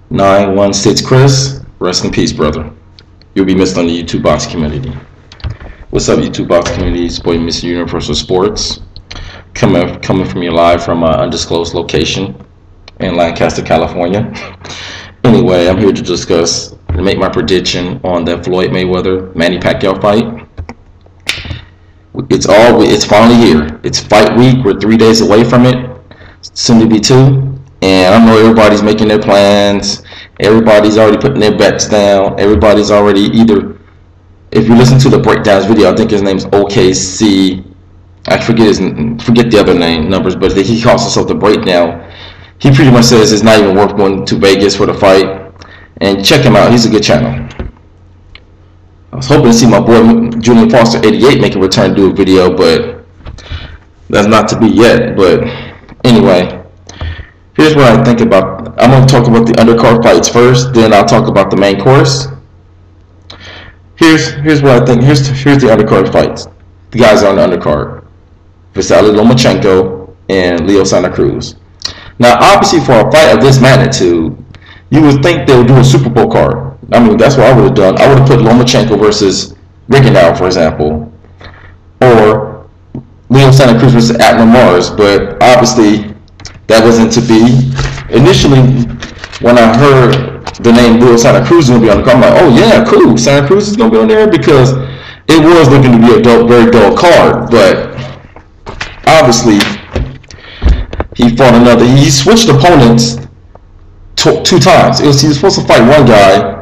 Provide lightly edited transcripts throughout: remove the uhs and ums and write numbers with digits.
916 Chris, rest in peace, brother. You'll be missed on the YouTube box community. What's up, YouTube box community? It's boy Mr. Universal Sports, coming from you live from my undisclosed location in Lancaster, California. Anyway, I'm here to discuss and make my prediction on the Floyd Mayweather Manny Pacquiao fight. It's finally here. It's fight week. We're 3 days away from it, soon to be 2. And I know everybody's making their plans. Everybody's already putting their bets down. Everybody's already either, if you listen to the breakdowns video, I think his name's OKC. I forget the other numbers, but he calls himself the breakdown. He pretty much says it's not even worth going to Vegas for the fight. And check him out. He's a good channel. I was hoping to see my boy Julian Foster 88 make a return to do a video, but that's not to be yet. But anyway, here's what I think about. I'm going to talk about the undercard fights first, then I'll talk about the main course. Here's what I think. Here's the undercard fights. The guys on the undercard: Vasily Lomachenko and Leo Santa Cruz. Now, obviously, for a fight of this magnitude, you would think they would do a Super Bowl card. I mean, that's what I would have done. I would have put Lomachenko versus Rigondeaux, for example, or Leo Santa Cruz versus Atlan Mars. But obviously, that wasn't to be. Initially, when I heard the name Leo Santa Cruz was going to be on the card, I'm like, oh yeah, cool, Santa Cruz is going to be on there, because it was looking to be a very dull card. But obviously, he fought another. He switched opponents 2 times. He was supposed to fight one guy,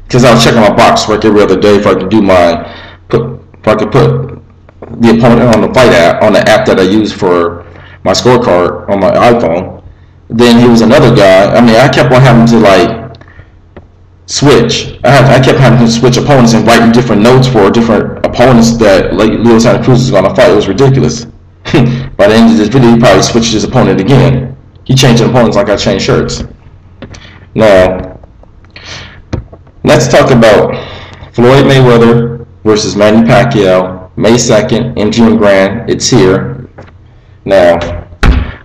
because I was checking my box work every other day if I could do if I could put the opponent on the fight app, on the app that I use for my scorecard on my iPhone. Then he was another guy. I mean, I kept on having to like switch. I kept having to switch opponents and write different notes for different opponents that like Leo Santa Cruz is going to fight. It was ridiculous. By the end of this video, he probably switched his opponent again. He changed opponents like I changed shirts. Now, let's talk about Floyd Mayweather versus Manny Pacquiao, May 2nd, MGM Grand. It's here. Now,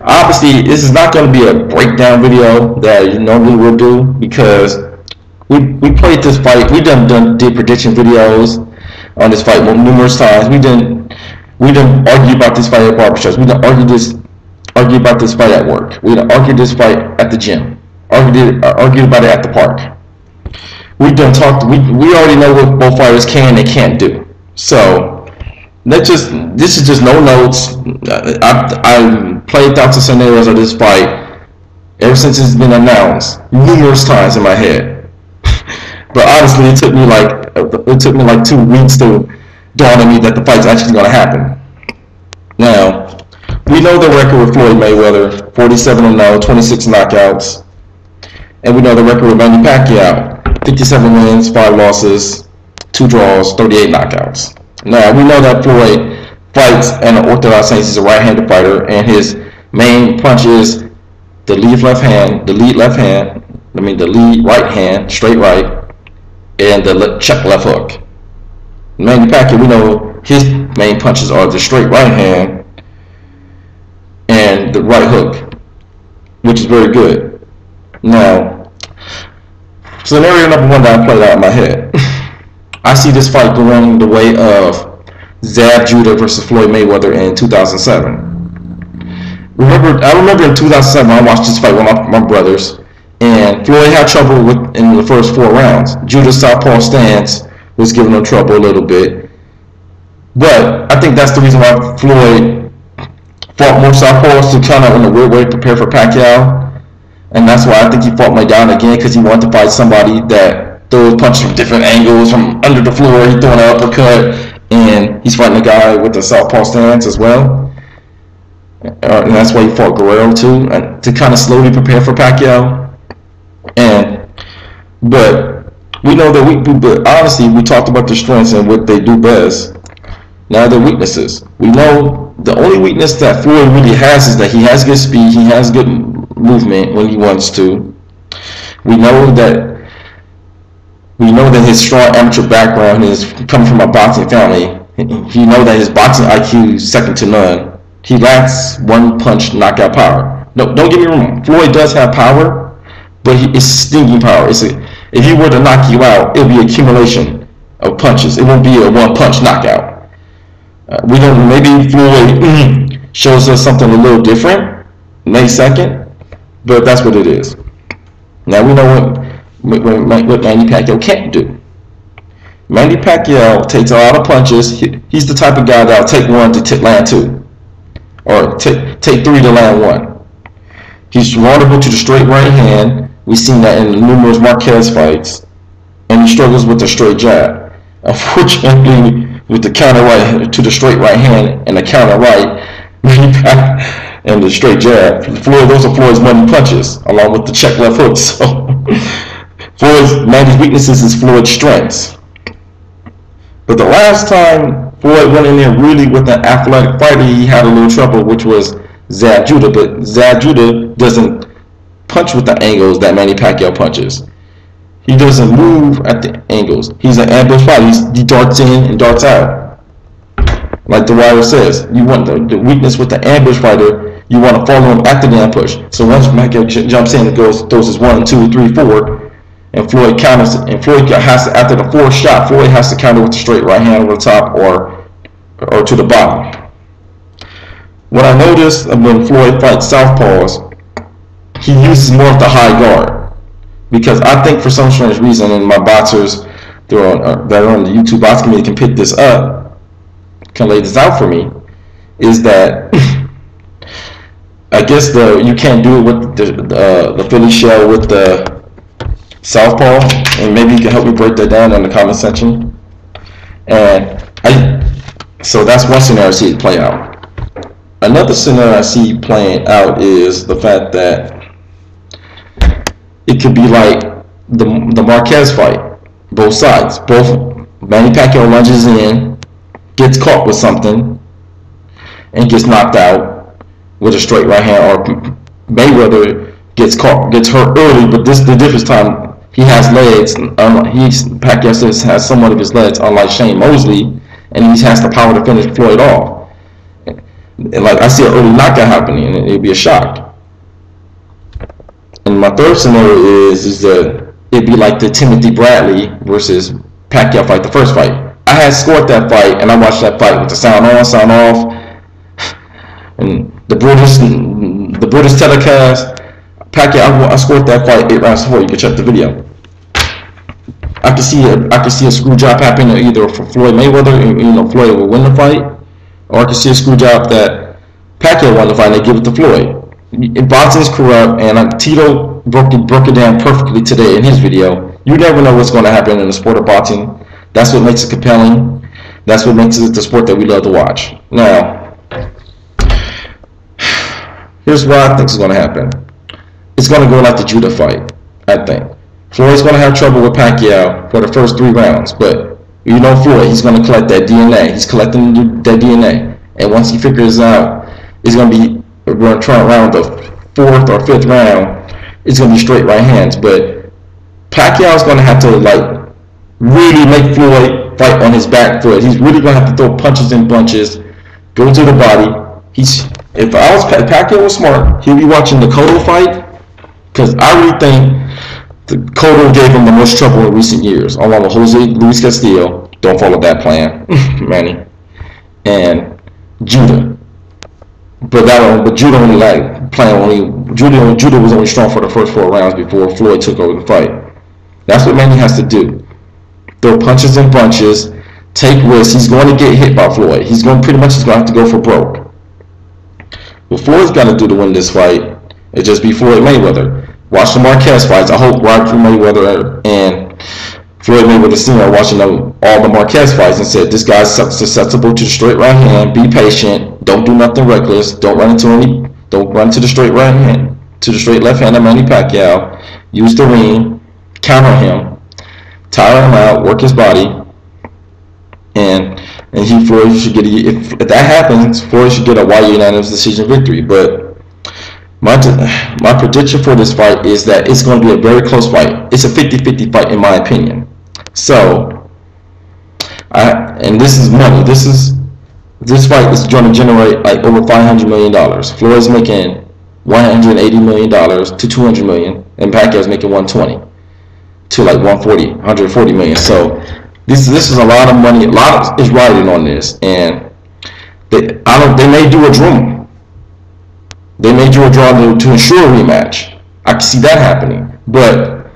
obviously, this is not going to be a breakdown video that you normally would do, because we played this fight. We did prediction videos on this fight numerous times. We didn't argue about this fight at barbershops. We didn't argue about this fight at work. We didn't argue this fight at the gym. Argued about it at the park. We already know what both fighters can and can't do. So this is just no notes. I played thoughts and scenarios of this fight ever since it's been announced numerous times in my head. But honestly, it took me like 2 weeks to dawn on me that the fight's actually going to happen. Now, we know the record with Floyd Mayweather: 47-0, 26 knockouts. And we know the record with Manny Pacquiao: 57 wins, 5 losses, 2 draws, 38 knockouts. Now, we know that Floyd fights in an orthodox sense. He's a right-handed fighter, and his main punch is the lead right hand, straight right, and the check left hook. Manny Pacquiao, we know his main punches are the straight right hand and the right hook, which is very good. Now, scenario number 1 that I played out in my head. I see this fight going the way of Zab Judah versus Floyd Mayweather in 2007. I remember in 2007 I watched this fight with my brothers, and Floyd had trouble in the first 4 rounds. Judah's southpaw stance was giving him trouble a little bit, but I think that's the reason why Floyd fought more southpaws, to kind of in a weird way prepare for Pacquiao. And that's why I think he fought Maidana again, because he wanted to fight somebody that throws punches from different angles, from under the floor. He's throwing an uppercut, and he's fighting a guy with a southpaw stance as well. And that's why he fought Guerrero too, and to kind of slowly prepare for Pacquiao. But we know that but honestly, we talked about their strengths and what they do best. Now their weaknesses. We know the only weakness that Floyd really has is that he has good speed, he has good movement when he wants to. We know that his strong amateur background is coming from a boxing family. He know that his boxing IQ is second to none. He lacks one punch knockout power. No, don't get me wrong. Floyd does have power, but it's stinging power. If he were to knock you out, it'll be accumulation of punches. It won't be a one-punch knockout. We don't. Maybe Floyd shows us something a little different May 2nd, but that's what it is. Now we know what Manny Pacquiao can't do. Manny Pacquiao takes a lot of punches. He's the type of guy that'll take one to land two, or take three to land one. He's vulnerable to the straight right hand. We've seen that in numerous Marquez fights, and he struggles with the straight jab. Unfortunately, with the counter right to the straight right hand and the counter right and the straight jab, those are Floyd's money punches, along with the check left hooks. So Manny's weaknesses is Floyd's strengths. But the last time Floyd went in there really with an athletic fighter, he had a little trouble, which was Zab Judah. But Zab Judah doesn't punch with the angles that Manny Pacquiao punches. He doesn't move at the angles. He's an ambush fighter. He darts in and darts out. Like the writer says, you want the weakness with the ambush fighter, you want to follow him after the ambush. So once Pacquiao jumps in and throws his 1, 2, 3, 4, and Floyd counters, and Floyd has to, after the fourth shot, Floyd has to counter with the straight right hand over the top or to the bottom. What I noticed when Floyd fights southpaws, he uses more of the high guard, because I think for some strange reason, and my boxers that are on the YouTube box committee can pick this up, can lay this out for me, is that I guess you can't do it with the Philly shell with the southpaw, and maybe you can help me break that down in the comment section. And so that's one scenario I see it play out. Another scenario I see playing out is the fact that it could be like the Marquez fight, both sides. Both Manny Pacquiao lunges in, gets caught with something, and gets knocked out with a straight right hand, or Mayweather gets hurt early, but the difference time, he has legs. Pacquiao has somewhat of his legs, unlike Shane Mosley, and he has the power to finish Floyd off. And like I see an early knockout happening, and it'd be a shock. And my third scenario is that it'd be like the Timothy Bradley versus Pacquiao fight, the first fight. I had scored that fight, and I watched that fight with the sound on, sound off, and the British telecast. Pacquiao, I scored that fight 8 rounds before. You can check the video. I could see a screw job happening either for Floyd Mayweather, and Floyd will win the fight, or I could see a screw job that Pacquiao won the fight and they give it to Floyd. Boxing is corrupt, and Tito broke it down perfectly today in his video. You never know what's going to happen in the sport of boxing. That's what makes it compelling. That's what makes it the sport that we love to watch. Now, here's what I think is going to happen. It's going to go like the Judah fight, I think. Floyd's going to have trouble with Pacquiao for the first 3 rounds, but you know Floyd, he's going to collect that DNA. He's collecting that DNA, and once he figures out, it's going to be, we're going to try around the 4th or 5th round, it's going to be straight right hands, but Pacquiao's going to have to really make Floyd fight on his back foot. He's really going to have to throw punches and bunches, go to the body. If Pacquiao was smart, he'll be watching the Cotto fight, because I really think the Cotto gave him the most trouble in recent years, along with Luis Castillo. Don't follow that plan, Manny, and Judah. But Judah Judah was only strong for the first 4 rounds before Floyd took over the fight. That's what Manny has to do. Throw punches and bunches, take risks. He's going to get hit by Floyd. He's going to have to go for broke. What Floyd's got to do to win this fight is just be Floyd Mayweather. Watch the Marquez fights. I hope Roger Mayweather and Floyd Mayweather Sr. are watching all the Marquez fights and said, this guy's susceptible to the straight right hand. Be patient. Don't do nothing reckless. Don't run to the straight right hand, to the straight left hand of Manny Pacquiao. Use the ring. Counter him. Tire him out. Work his body. And Floyd should get if that happens, Floyd should get a wide unanimous decision victory. But my prediction for this fight is that it's going to be a very close fight. It's a 50-50 fight in my opinion. So, and this is money. This fight is going to generate over $500 million. Floyd's making $180 million to $200 million, and Pacquiao's making 120 to like 140 million. So this is a lot of money. A lot is riding on this, and they may do a draw. They may do a draw to ensure a rematch. I can see that happening. But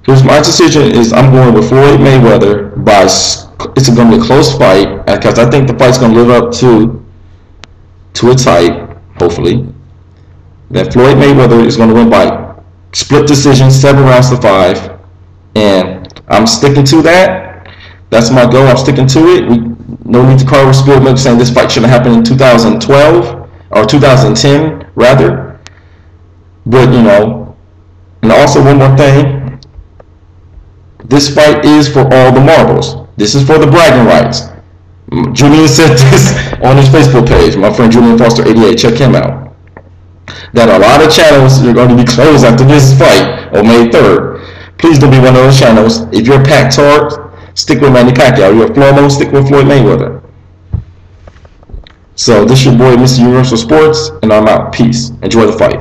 here's my decision: is I'm going with Floyd Mayweather by. It's going to be a close fight because I think the fight's going to live up to its hype. Hopefully, that Floyd Mayweather is going to win by split decision, 7-5, and I'm sticking to that. That's my goal. I'm sticking to it. No need to call Spielberg saying this fight should have happened in 2012 or 2010 rather. But and also one more thing. This fight is for all the marbles. This is for the bragging rights. Julian said this on his Facebook page. My friend Julian Foster 88. Check him out. That a lot of channels are going to be closed after this fight on May 3rd. Please don't be one of those channels. If you're a Pac-Tard, stick with Manny Pacquiao. You're a Flomo, stick with Floyd Mayweather. So this is your boy, Mr. Universal Sports, and I'm out. Peace. Enjoy the fight.